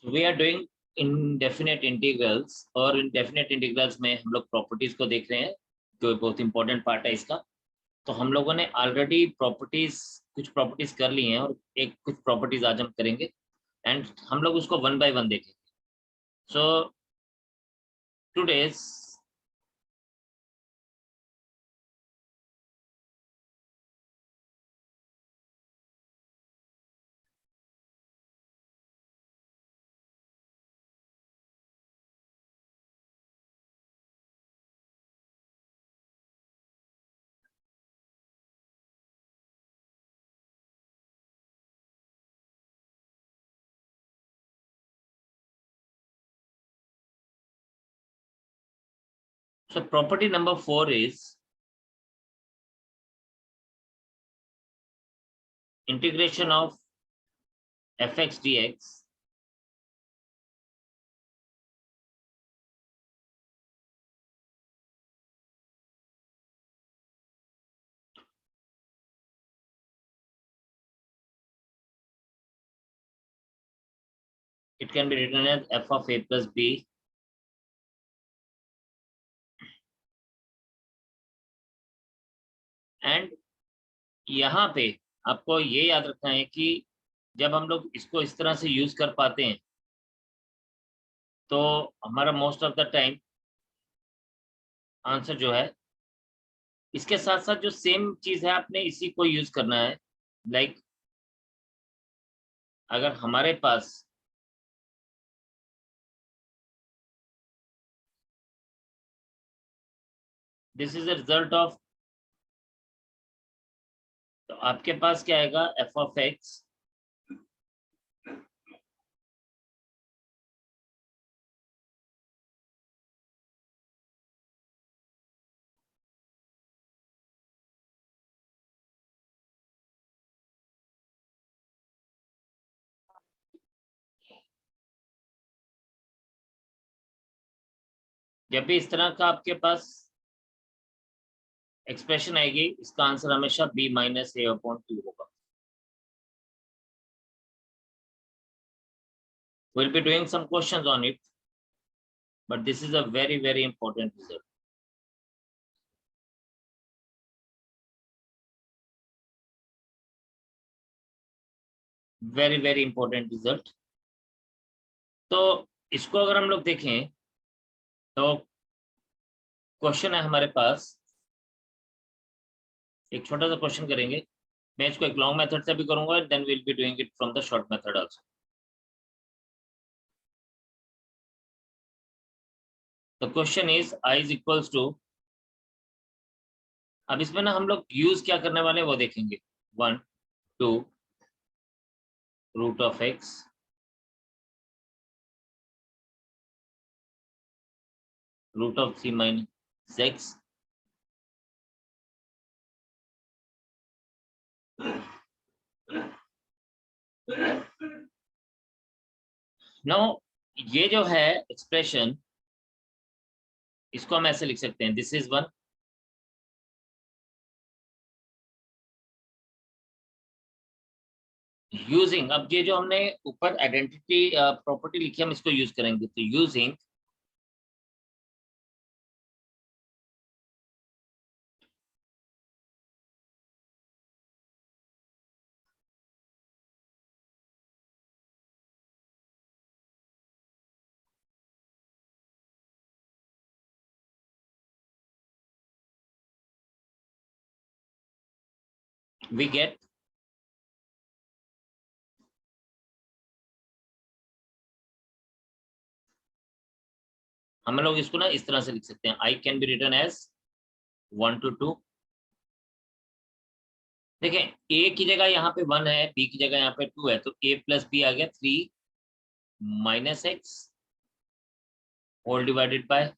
We are doing indefinite integrals, और indefinite integrals में हम लोग प्रॉपर्टीज को देख रहे हैं, जो बहुत इंपॉर्टेंट पार्ट है इसका। तो हम लोगों ने ऑलरेडी कुछ प्रॉपर्टीज कर ली हैं, और कुछ प्रॉपर्टीज आज हम करेंगे, एंड हम लोग उसको वन बाय वन देखेंगे। So today's so property number 4 is integration of fx dx it can be written as f of a plus b and यहाँ पे आपको ये याद रखना है कि जब हम लोग इसको इस तरह से यूज कर पाते हैं तो हमारा most of the time answer जो है, इसके साथ साथ जो सेम चीज है आपने इसी को यूज करना है। लाइक अगर हमारे पास this is the result of, तो आपके पास क्या आएगा, एफ ऑफ एक्स जब भी इस तरह का आपके पास एक्सप्रेशन आएगी, इसका आंसर हमेशा b माइनस ए अपॉन 2 होगा। We'll be doing some questions on it, but this is a very, very important result. Very, very important result. तो इसको अगर हम लोग देखें तो क्वेश्चन है हमारे पास, एक छोटा सा क्वेश्चन करेंगे। मैं इसको एक लॉन्ग मेथड से भी करूंगा, then will be doing it from the short method also. The question is i is equals to, अब इसमें ना हम लोग यूज क्या करने वाले हैं वो देखेंगे। 1 2 root of X root of 3 minus X now ये जो है एक्सप्रेशन, इसको हम ऐसे लिख सकते हैं, दिस इज 1 यूजिंग, अब ये जो हमने ऊपर आइडेंटिटी प्रॉपर्टी लिखी है हम इसको यूज करेंगे। तो यूजिंग we get हम लोग इसको ना इस तरह से लिख सकते हैं, i can be written as 1 to 2। देखें a की जगह यहाँ पे 1 है, b की जगह यहाँ पे 2 है, तो a प्लस b आ गया 3 minus X whole divided by,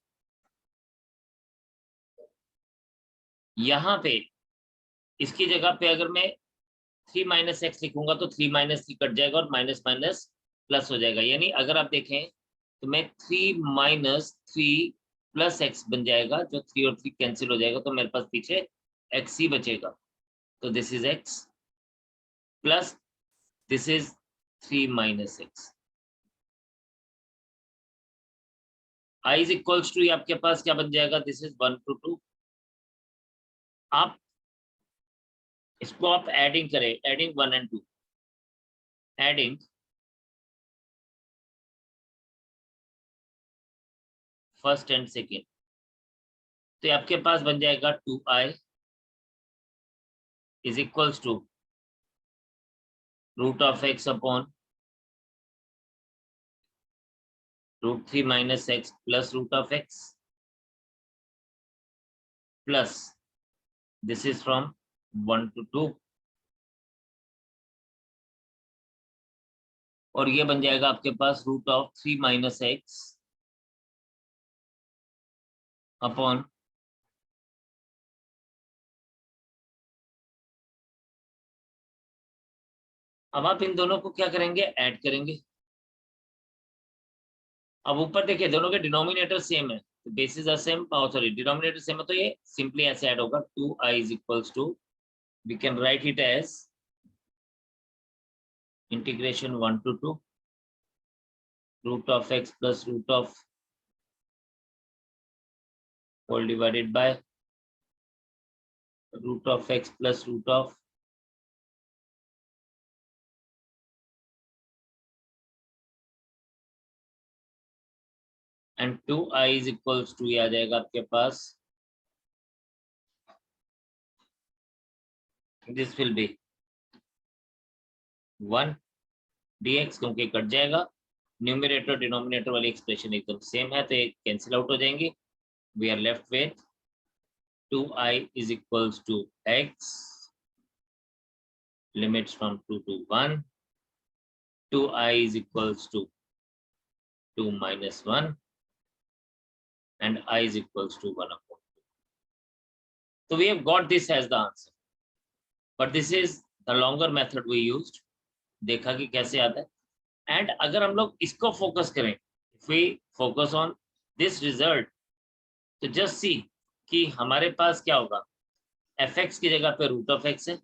यहाँ पे इसकी जगह पे अगर मैं 3 माइनस एक्स लिखूंगा तो 3 माइनस 3 कट जाएगा और माइनस माइनस प्लस हो जाएगा। यानी अगर आप देखें तो मैं 3 माइनस 3 प्लस एक्स बन जाएगा, जो 3 और 3 कैंसिल हो जाएगा, तो मेरे पास पीछे एक्स ही बचेगा। तो this is X plus this is 3 minus X. i is equals to आपके पास क्या बन जाएगा, दिस इज 1 to 2। आप इसको आप एडिंग करें, adding 1 and 2, adding first and second, तो आपके पास बन जाएगा 2i is equals to root of x upon root 3 minus x plus root of x plus this is from 1 to 2, और ये बन जाएगा आपके पास root of 3 minus x upon अब आप इन दोनों को क्या करेंगे, ऐड करेंगे। अब ऊपर देखिए दोनों के डिनोमिनेटर सेम है, तो basis are same, sorry denominator same है, तो ये सिंपली ऐसे ऐड होगा 2i is equals to, we can write it as integration 1 to 2 root of x plus root of whole divided by root of x plus root of and 2i is equals to, ये आ जाएगा आपके पास, this will be 1 dx, क्योंकि cut जाएगा, numerator denominator वाली expression एकदम same है, तो ये कैंसिल आउट हो जाएंगी। We are left with 2i is equals to x, limits from 2 to 1, 2i is equals to 2 minus 1 and I is equals to 1 upon 2. So we have got this as the answer, but this is the longer method we used, देखा कि कैसे आता है। And अगर हम लोग इसको focus करें, if we focus on this result, तो just see कि हमारे पास क्या होगा, fx की जगह पे रूट ऑफ x है,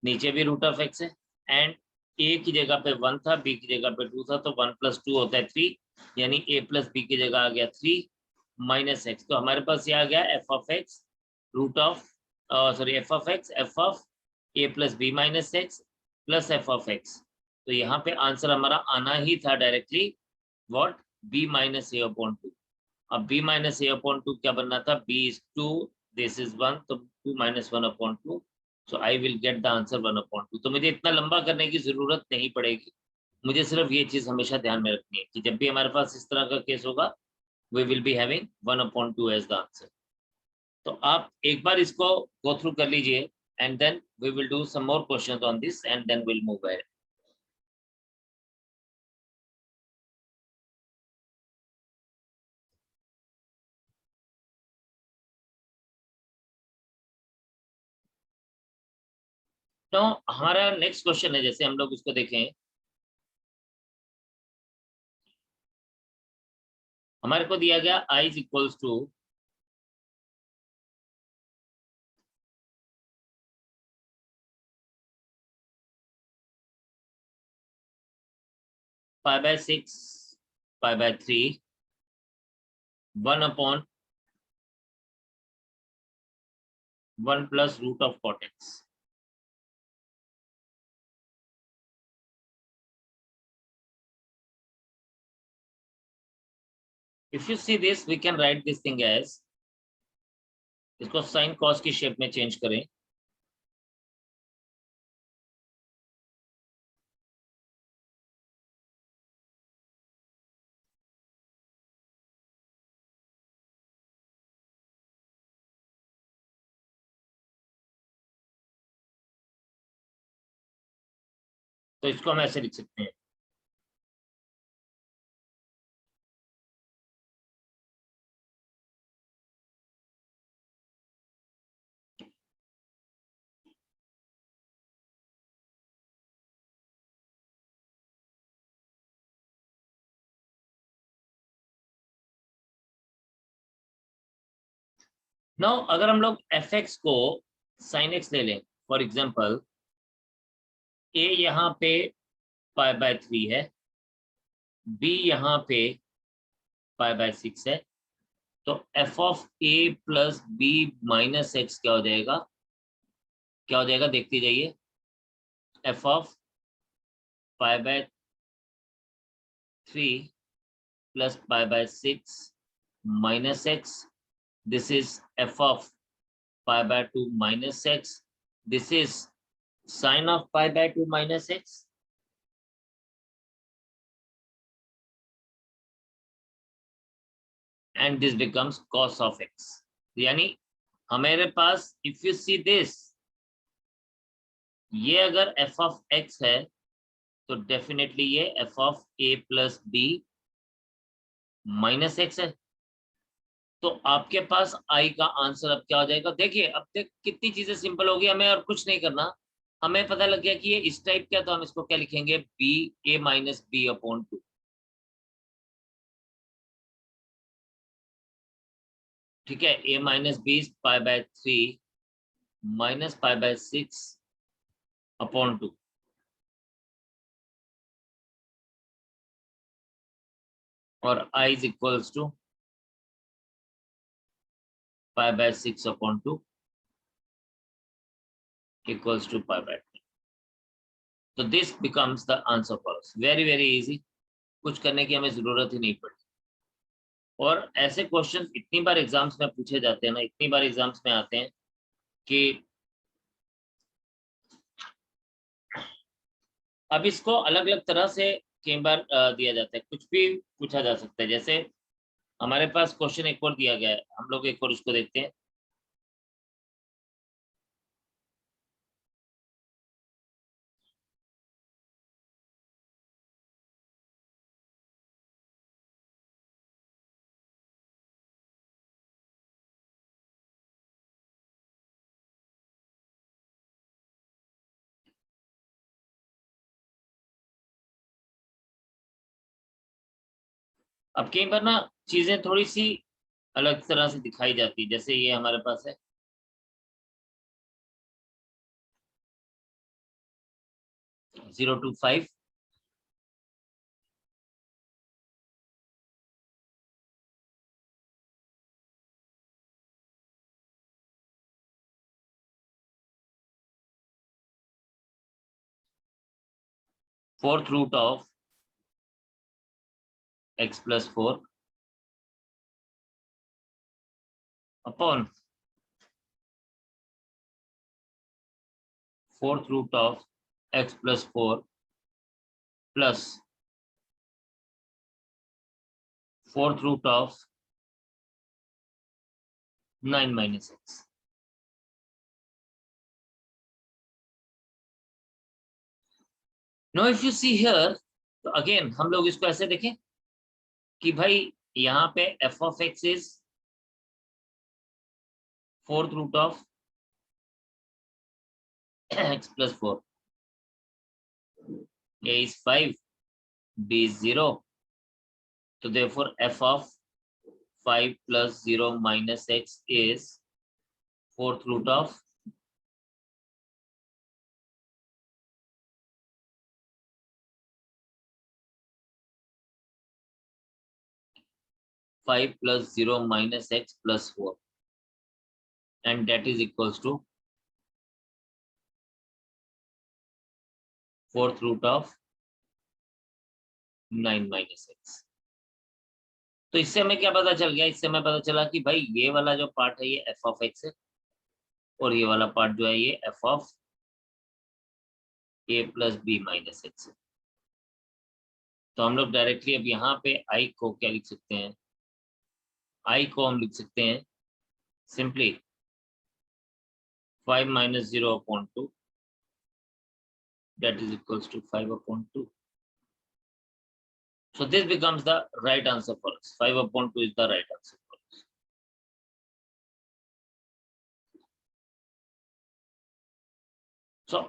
नीचे भी रूट ऑफ x है, एंड a की जगह पे 1 था, b की जगह पे 2 था, तो 1 + 2 होता है 3, यानी a + b की जगह आ गया 3 माइनस x, तो हमारे पास ये आ गया f of x root of sorry f of x f of a + b minus x plus f of x, तो यहाँ पे आंसर हमारा आना ही था directly what, b minus a upon 2। अब b माइनस a अपॉन 2 क्या बनना था, b is 2, दिस इज 1, तो 2 minus 1 upon 2, so I will get the answer 1 upon 2। तो मुझे इतना लंबा करने की जरूरत नहीं पड़ेगी, मुझे सिर्फ ये चीज हमेशा ध्यान में रखनी है कि जब भी हमारे पास इस तरह का केस होगा, we will be having 1 upon 2 as the answer. तो आप एक बार इसको go through कर लीजिए, and then we will do some more questions on this, and then we'll move ahead. तो हमारा नेक्स्ट क्वेश्चन है, जैसे हम लोग इसको देखें, हमारे को दिया गया i is equals to pi by 6, pi by 3, 1 upon 1 plus root of cot x. If you see this, we can write this thing as, इसको sin cos की शेप में चेंज करें, तो इसको हम ऐसे लिख सकते हैं, नाउ अगर हम लोग fx को sin x ले लें, फॉर एग्जांपल a यहाँ पे pi by 3 है, b यहाँ पे पाई बाय 6 है, तो F of A plus B minus X क्या हो जाएगा, क्या हो जाएगा देखते जाइए। F of pi by 3 plus pi by 6 minus X, this is F of pi by 2 minus X, this is sine of pi by 2 minus X, and this becomes cos of X. यानी हमारे पास if you see this, ये अगर F of X है तो definitely ये F of A plus B minus X है। तो आपके पास आई का आंसर अब क्या हो जाएगा, देखिए अब देख कितनी चीजें सिंपल होगी, हमें और कुछ नहीं करना। हमें पता लग गया कि ये इस टाइप का, तो हम इसको क्या लिखेंगे, B A minus B upon 2। ठीक है, A minus B pi by 3 minus pi by 6 upon 2। और I is equals to pi by 6 upon 2 equals to pi by 3। तो this becomes the answer for us, very very easy, कुछ करने की हमें जरूरत ही नहीं पड़ी। और ऐसे क्वेश्चन इतनी बार एग्जाम्स में पूछे जाते हैं ना, इतनी बार एग्जाम्स में आते हैं कि अब इसको अलग अलग तरह से कई बार दिया जाता है, कुछ भी पूछा जा सकता है। जैसे हमारे पास क्वेश्चन एक और दिया गया है, हम लोग एक और उसको देखते हैं। अब कई बार ना चीजें थोड़ी सी अलग तरह से दिखाई जाती है, जैसे ये हमारे पास है 0 to 5, fourth root of x plus 4 upon fourth root of x plus 4 plus fourth root of 9 minus X. No if you see here, तो अगेन हम लोग इसको ऐसे देखें कि भाई यहाँ पे F of x is fourth root of x plus 4, a is 5, b is 0, so therefore f of 5 plus 0 minus x is fourth root of 5 plus 0 minus x plus 4, and that is equals to fourth root of 9 minus x। तो इससे हमें क्या पता चल गया, इससे हमें पता चला कि भाई ये वाला जो पार्ट है ये f of x है, और ये वाला पार्ट जो है ये f of a plus B minus X है। तो हम लोग डायरेक्टली अब यहाँ पे i को क्या लिख सकते हैं, i को हम लिख सकते हैं simply 5 minus 0 upon 2, that is equals to 5 upon 2. So this becomes the right answer for us. 5 upon 2 is the right answer for us. So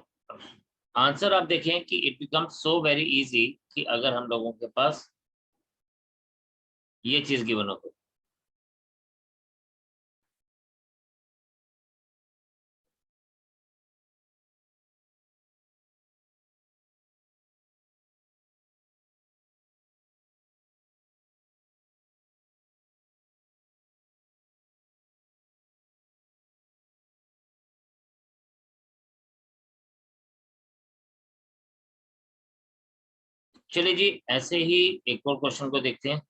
answer आप देखें कि it becomes so very easy कि अगर हम लोगों के पास ये चीज गिवन हो तो। चलिए जी, ऐसे ही एक और क्वेश्चन को देखते हैं।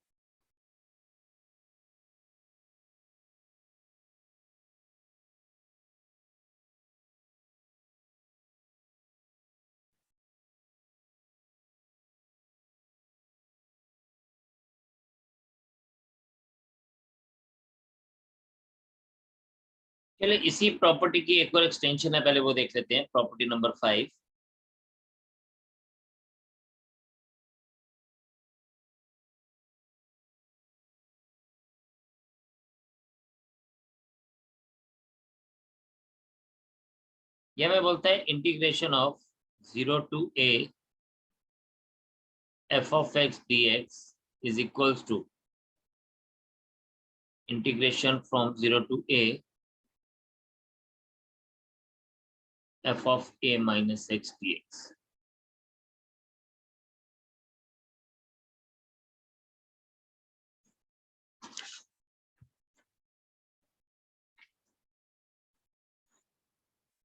चलिए इसी प्रॉपर्टी की एक और एक्सटेंशन है, पहले वो देख लेते हैं। Property number 5। यह मैं बोलता है integration of 0 to a f of x dx is equals to integration from 0 to a f of a minus x dx।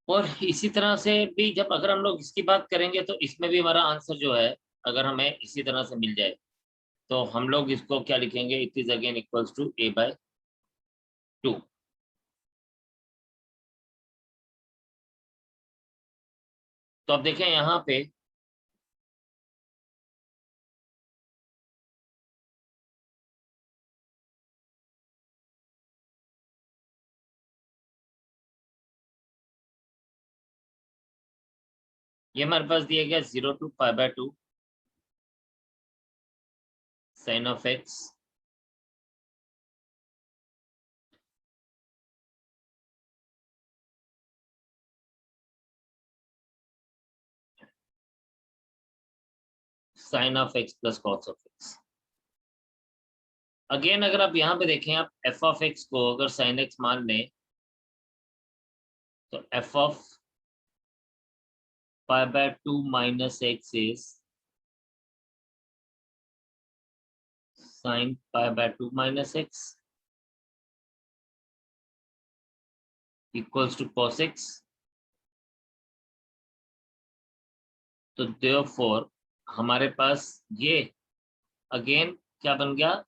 और इसी तरह से भी जब अगर हम लोग इसकी बात करेंगे तो इसमें भी हमारा आंसर जो है, अगर हमें इसी तरह से मिल जाए तो हम लोग इसको क्या लिखेंगे, it is again equals to a/2। तो अब देखें यहाँ पे ये हमारे पास दिया गया 0 to π/2 sin of x sin of x plus cos of x। Again अगर आप यहाँ पे देखें, आप f of x को अगर sin x मान लें तो f of π/2 minus x is sin π/2 minus x equals to cos x। तो therefore हमारे पास ये अगेन क्या बन गया,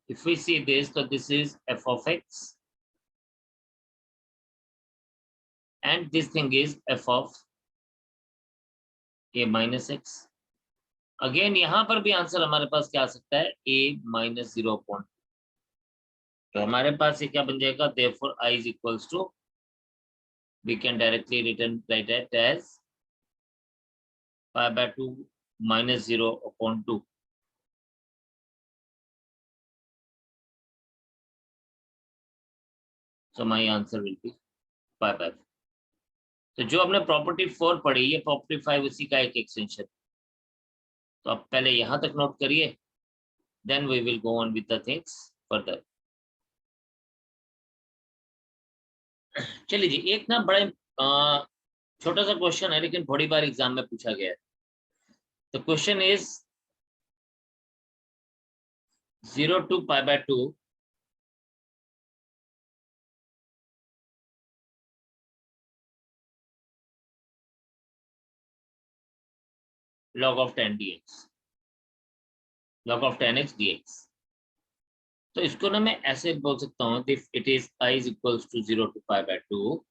if we see this, तो this is f of x and this thing is f of a minus x। Again यहाँ पर भी आंसर हमारे पास क्या आ सकता है, a minus 0.2। तो हमारे पास ये क्या बन जाएगा, therefore I is equals to, we can directly write it as π/2 minus 0.2। so my answer will be π/4। तो जो हमने प्रॉपर्टी 4 पढ़ी, ये प्रॉपर्टी 5 उसी का एक एक्सटेंशन। तो आप पहले यहाँ तक नोट करिए, then we will go on with the things further. चलिए जी, एक ना बड़ा छोटा सा क्वेश्चन है, लेकिन बड़ी बार एग्जाम में पूछा गया है। The question is 0 to π/2 log of 10 dx, log of 10x dx। तो इसको ना मैं ऐसे बोल सकता हूँ, if it is I is equals to 0 to π/2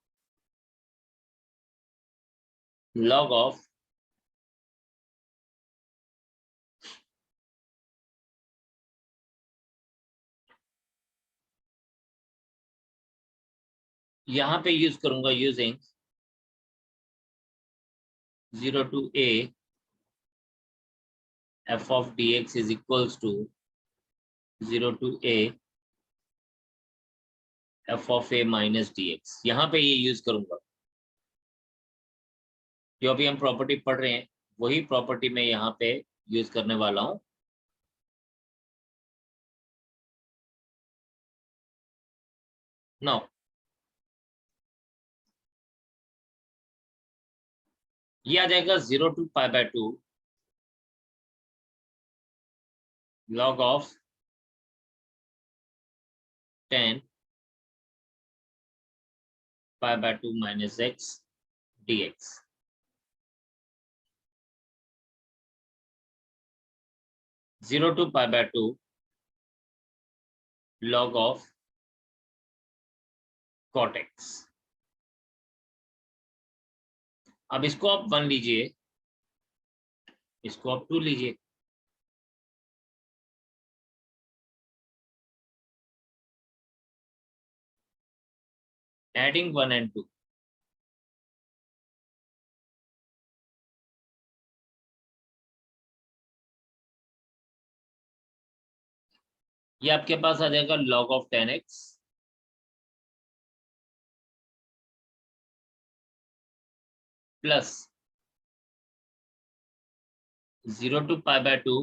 log of यहाँ पे यूज करूंगा using 0 to a f of dx is equals to 0 to a f of a minus dx। यहाँ पे ये यूज करूंगा, जो अभी हम प्रॉपर्टी पढ़ रहे हैं वही प्रॉपर्टी मैं यहाँ पे यूज करने वाला हूँ। नाउ ये आ जाएगा 0 to π/2 log of 10 π/2 minus x dx। 0 to pi by 2 log of cot x। अब इसको आप 1 लीजिए, इसको आप 2 लीजिए। एडिंग 1 and 2, ये आपके पास आ जाएगा log of 10x plus 0 to pi by 2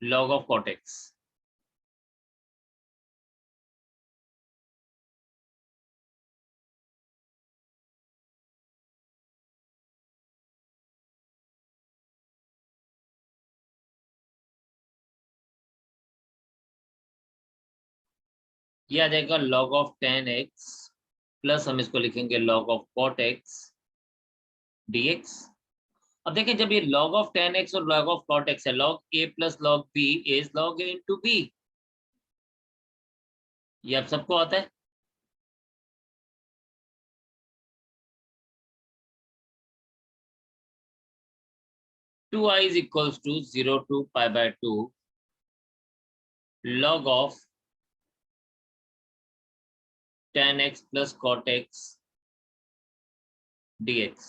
log of cot x। ये आ जाएगा log of 10x प्लस हम इसको लिखेंगे log of cot x dx। अब देखें, जब ये log of 10x और log of cot x है, log a plus log b is log a into b, ये आप सबको आता है। Two I is equals to 0 to pi by 2 log of 10x plus cot x dx।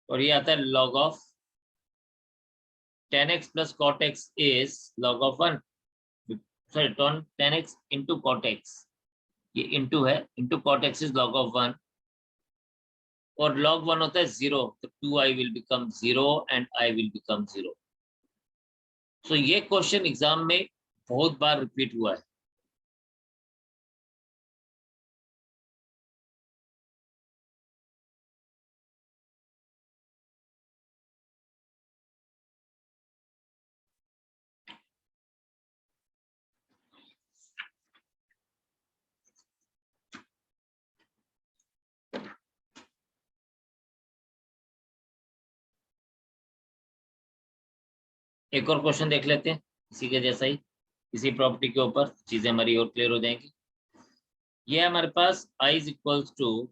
और ये आता है log of 10x plus cot x is log of 1, sorry 10x into cot x, ये इंटू है, into cot x is log of 1, और log 1 होता है 0, तो 2I will become 0 and I will become 0। सो ये क्वेश्चन एग्जाम में बहुत बार repeat हुआ है। एक और क्वेश्चन देख लेते हैं इसी के जैसा ही, इसी प्रॉपर्टी के ऊपर चीजें हमारी और क्लियर हो जाएंगी। ये हमारे पास I is equals to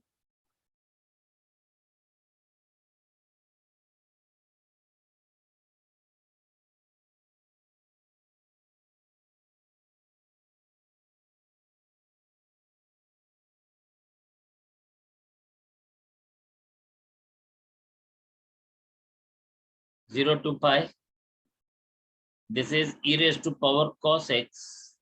zero to pi, this is e raised to power cos x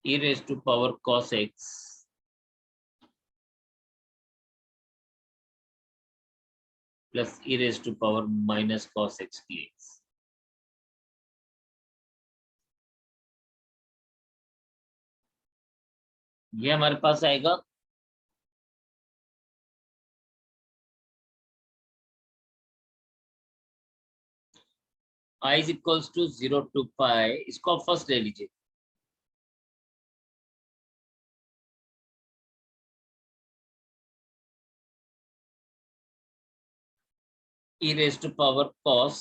e raised to power cos x plus e raised to power minus cos x dx। ये हमारे पास आएगा I is equals to 0 to pi, इसको आप first ले लीजिए, e raised to power cos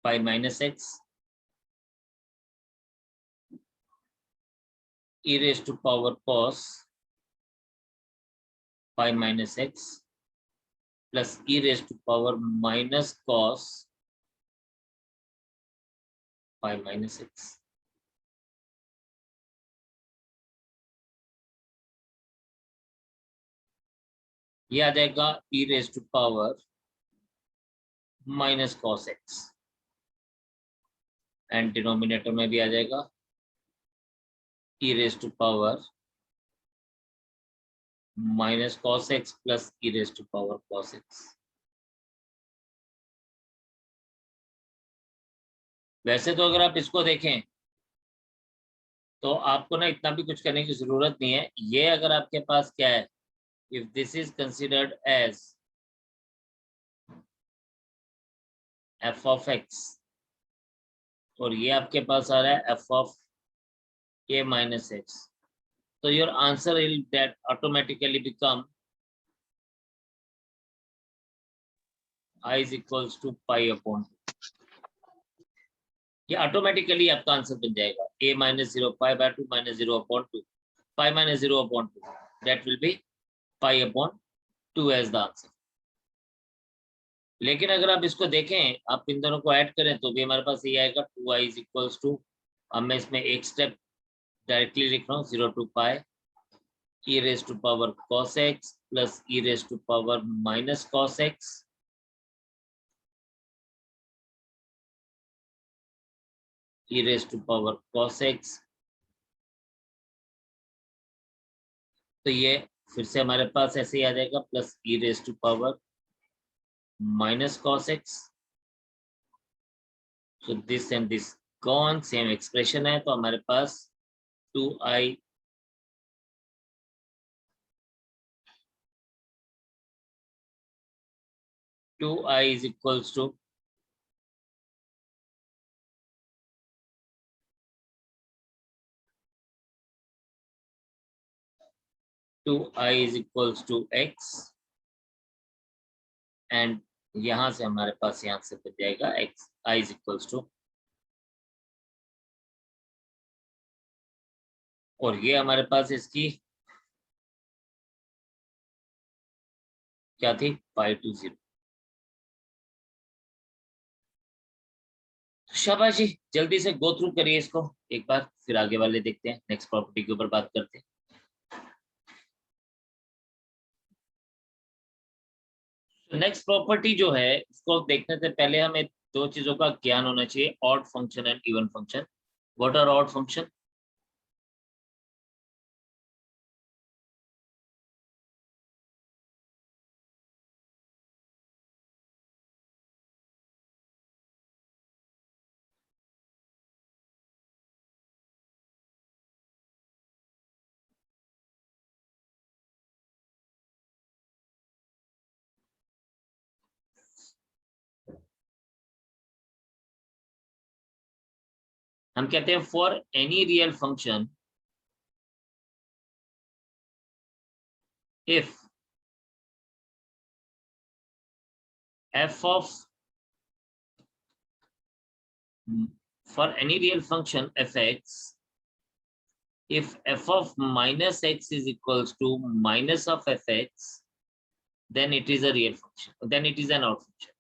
pi minus x e raised to power cos pi minus x plus e raised to power minus cos pi minus x। ये आ जाएगा e raised to power minus cos x, and denominator में भी आ जाएगा e raised to power minus cos x plus e raised to power cos x। वैसे तो अगर आप इसको देखें तो आपको ना इतना भी कुछ करने की जरूरत नहीं है। ये अगर आपके पास क्या है, if this is considered as F of X और ये आपके पास आ रहा है F of A minus X, so your answer will that automatically become I is equals to pi upon 2। ये ऑटोमेटिकली आपका आंसर बन जाएगा a minus 0 pi by 2 minus 0 upon 2 pi minus 0 upon 2 that will be pi upon 2 as the answer। लेकिन अगर आप इसको देखें, आप इन दोनों को ऐड करें तो भी हमारे पास ये आएगा 2i is equals to, अब मैं इसमें एक स्टेप डायरेक्टली लिख रहा हूँ 0 to pi e raised to power cos x plus e raised to power minus cos x e raised to power cos x। तो ये फिर से हमारे पास ऐसे ही आ जाएगा plus e raised to power minus cos x। so this and this gone, same expression है, तो हमारे पास 2i is equals to 2i is equals to x and यहां से हमारे पास यहाँ से बच जाएगा x i is equals to, और ये हमारे पास इसकी क्या थी pi to 0। शाबाश जी, जल्दी से गो थ्रू करिए इसको एक बार, फिर आगे वाले देखते हैं, नेक्स्ट प्रॉपर्टी के ऊपर बात करते हैं। नेक्स्ट प्रॉपर्टी जो है उसको देखने से पहले हमें दो चीजों का ज्ञान होना चाहिए, odd function and even function. What are odd function? हम कहते हैं for any real function if f of for any real function fx, if f of minus x is equals to minus of fx, then it is a real function, then it is an odd function।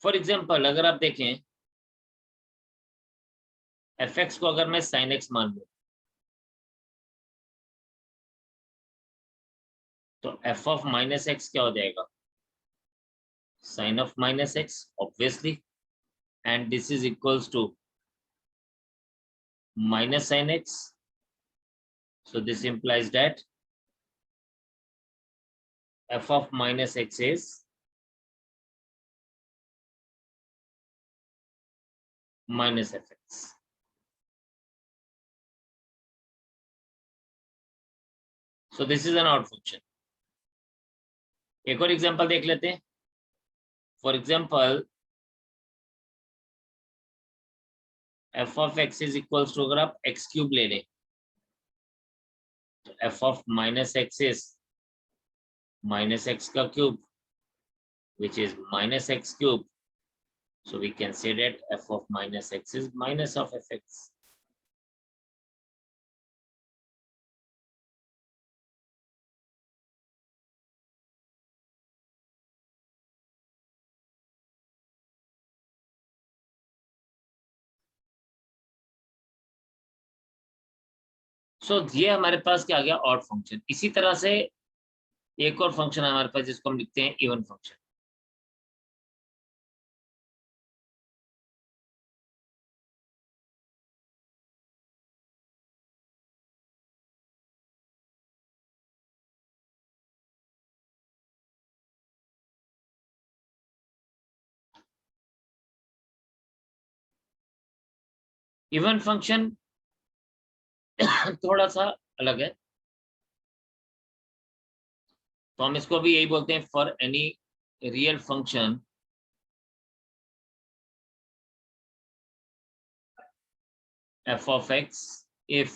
For example अगर आप देखें fx को अगर मैं sin x मान लूं तो f of minus x क्या हो जाएगा, sin of minus x obviously, and this is equals to minus sin x, so this implies that f of minus x is minus fx। so this is an odd function। एक और example देख लेते हैं। For example f of x is equals to, अगर आप x cube ले लें तो f of minus x is minus x का cube which is minus x cube, so we can say that f of minus x is minus of fx। सो ये हमारे पास क्या आ गया, ऑड फंक्शन। इसी तरह से एक और फंक्शन हमारे पास जिसको हम लिखते हैं इवन फंक्शन। इवन फंक्शन थोड़ा सा अलग है, तो हम इसको भी यही बोलते हैं, for any real function f of x, if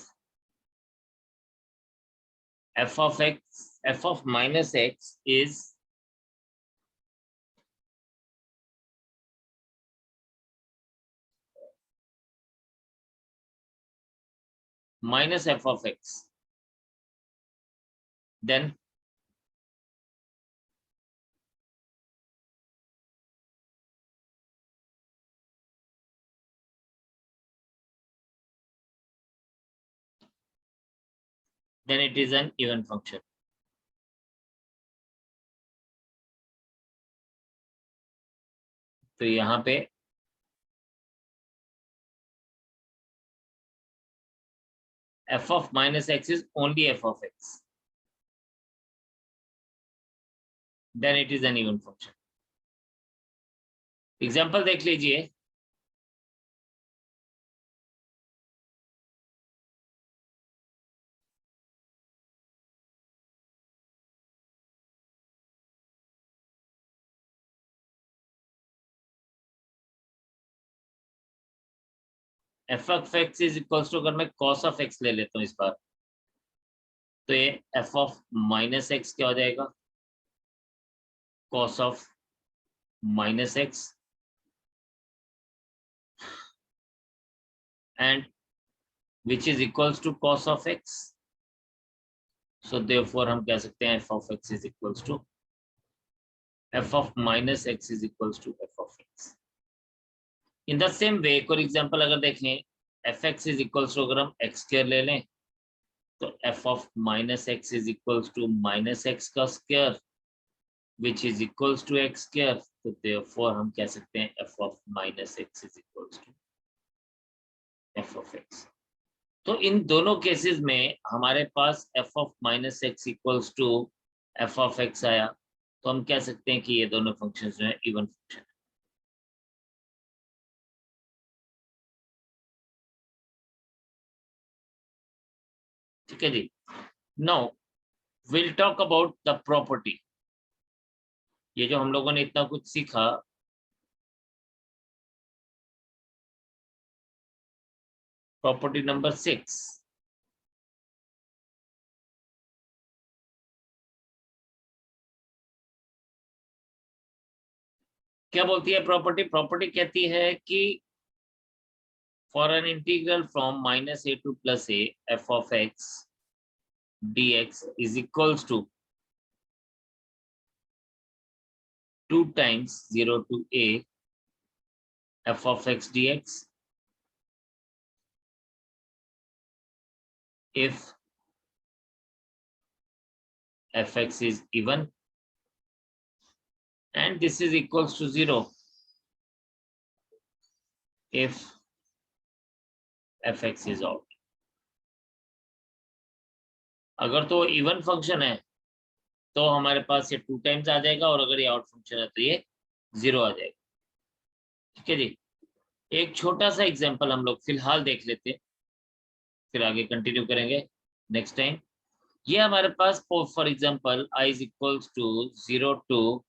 f of x, f of minus x is minus f of x, then it is an even function. तो यहाँ पे f of minus x is only f of x, then it is an even function. Example देख लीजिए, f of x is equals to, अगर मैं cos of x ले लेता हूँ इस बार, तो ये f of minus x क्या हो जाएगा, cos of minus x, and which is equals to cos of x. So therefore हम कह सकते हैं f of x is equals to f of minus x is equals to f of x. In the same way, एक और example अगर देखें, fx is equals to, अगर हम x स्क्वायर ले लें तो f of minus x is equals to minus x का square which is equals to x square. तो therefore हम कह सकते हैं f of minus x is equals to f of x. तो इन दोनों केसेस में हमारे पास f of minus x equals to f of x आया, तो हम कह सकते हैं कि ये दोनों फंक्शंस जो है इवन फंक्शन. ठीक है जी. Now will talk about the property. ये जो हम लोगों ने इतना कुछ सीखा, प्रॉपर्टी नंबर 6, क्या बोलती है प्रॉपर्टी? प्रॉपर्टी कहती है कि for an integral from minus a two plus a, f of x dx is equals to 2 times 0 to a f of x dx if fx is even and this is equals to 0 if fx is odd. अगर तो even function है तो हमारे पास ये 2 times आ जाएगा, और अगर ये ऑड फंक्शन है तो ये 0 आ जाएगा. ठीक है जी. एक छोटा सा एग्जांपल हम लोग फिलहाल देख लेते हैं, फिर आगे कंटिन्यू करेंगे नेक्स्ट टाइम. ये हमारे पास for example i is equals to 0 to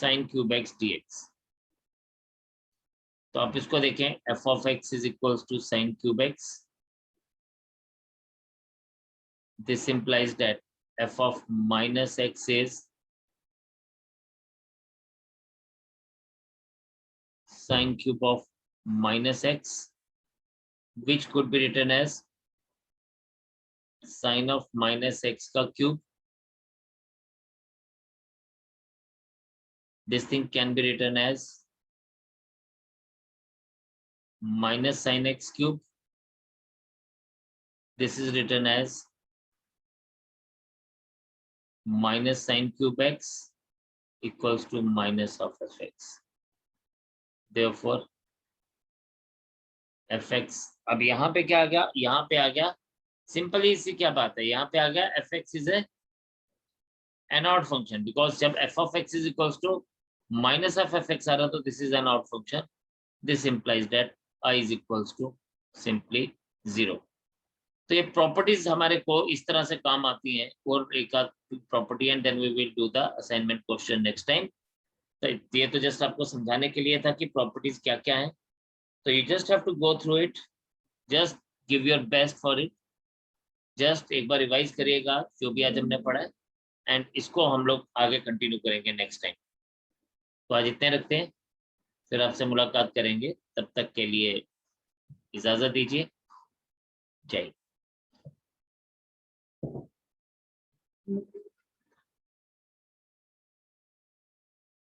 sin cube x dx. तो आप इसको देखें, f of x is equals to sin cube x. This implies that f of minus x is sin cube of minus x, which could be written as sin of minus x का cube. This thing can be written as minus sin x cube. This is written as minus sin cube x equals to minus of fx. Therefore fx, अब यहाँ पे क्या आ गया, यहाँ पे आ गया सिंपली इससे क्या बात है, यहाँ पे आ गया f x is an odd function, because जब f of x is equals to minus of f x आ रहा तो this is an odd function. This implies that I is equals to simply 0. तो ये प्रॉपर्टीज हमारे को इस तरह से काम आती हैं. और एक आध property and then we will do the assignment question next time. तो ये तो जस्ट आपको समझाने के लिए था कि प्रॉपर्टीज क्या क्या है. तो you just have to go through it, just give your best for it. जस्ट एक बार रिवाइज करिएगा जो भी आज हमने पढ़ा है, एंड इसको हम लोग आगे कंटिन्यू करेंगे नेक्स्ट टाइम. तो आज इतने रखते हैं, फिर आपसे मुलाकात करेंगे. तब तक के लिए इजाजत दीजिए. जय.